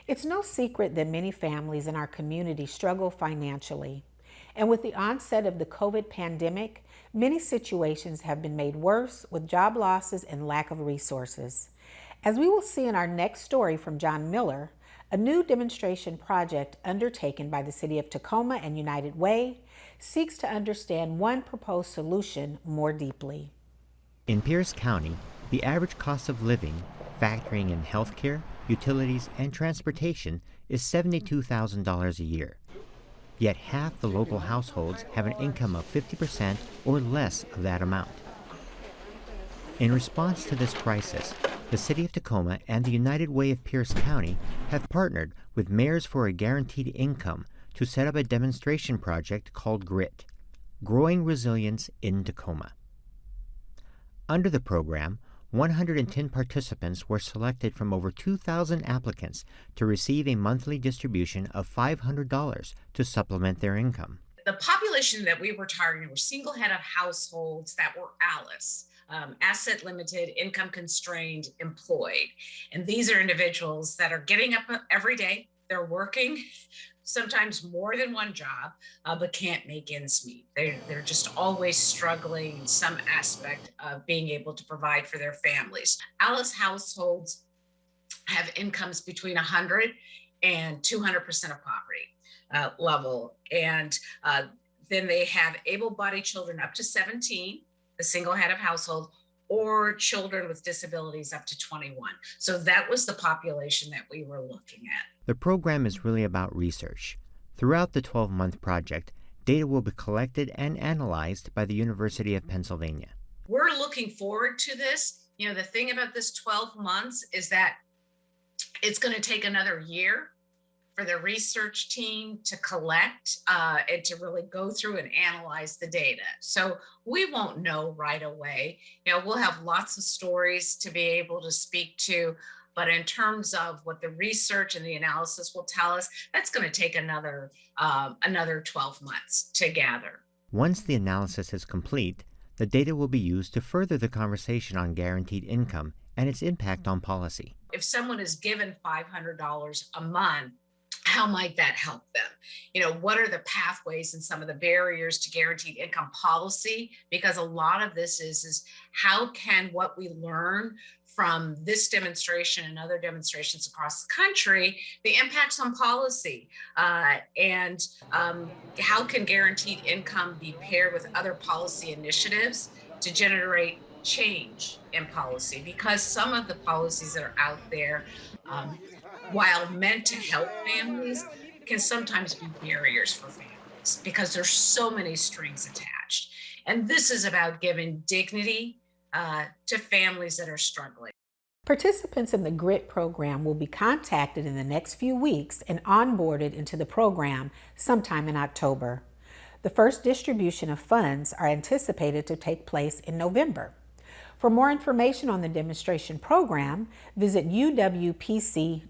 It's no secret that many families in our community struggle financially. And with the onset of the COVID pandemic, many situations have been made worse with job losses and lack of resources. As we will see in our next story from John Miller, a new demonstration project undertaken by the City of Tacoma and United Way seeks to understand one proposed solution more deeply. In Pierce County, the average cost of living, factoring in healthcare, utilities, and transportation, is $72,000 a year. Yet half the local households have an income of 50% or less of that amount. In response to this crisis, the City of Tacoma and the United Way of Pierce County have partnered with Mayors for a Guaranteed Income to set up a demonstration project called GRIT, Growing Resilience in Tacoma. Under the program, 110 participants were selected from over 2,000 applicants to receive a monthly distribution of $500 to supplement their income. The population that we were targeting were single head of households that were asset limited, income constrained, employed. And these are individuals that are getting up every day, they're working, sometimes more than one job, but can't make ends meet. They're just always struggling in some aspect of being able to provide for their families. ALICE households have incomes between 100 and 200% of poverty level. And then they have able-bodied children up to 17, the single head of household, or children with disabilities up to 21. So that was the population that we were looking at. The program is really about research. Throughout the 12-month project, data will be collected and analyzed by the University of Pennsylvania. We're looking forward to this. You know, the thing about this 12 months is that it's going to take another year for the research team to collect and to really go through and analyze the data. So we won't know right away. You know, we'll have lots of stories to be able to speak to, but in terms of what the research and the analysis will tell us, that's going to take another 12 months to gather. Once the analysis is complete, the data will be used to further the conversation on guaranteed income and its impact on policy. If someone is given $500 a month, how might that help them? You know, what are the pathways and some of the barriers to guaranteed income policy? Because a lot of this is how can what we learn from this demonstration and other demonstrations across the country, the impacts on policy, and how can guaranteed income be paired with other policy initiatives to generate change in policy? Because some of the policies that are out there, while meant to help families, can sometimes be barriers for families because there's so many strings attached. And this is about giving dignity to families that are struggling. Participants in the GRIT program will be contacted in the next few weeks and onboarded into the program sometime in October. The first distribution of funds are anticipated to take place in November. For more information on the demonstration program, visit uwpc.org.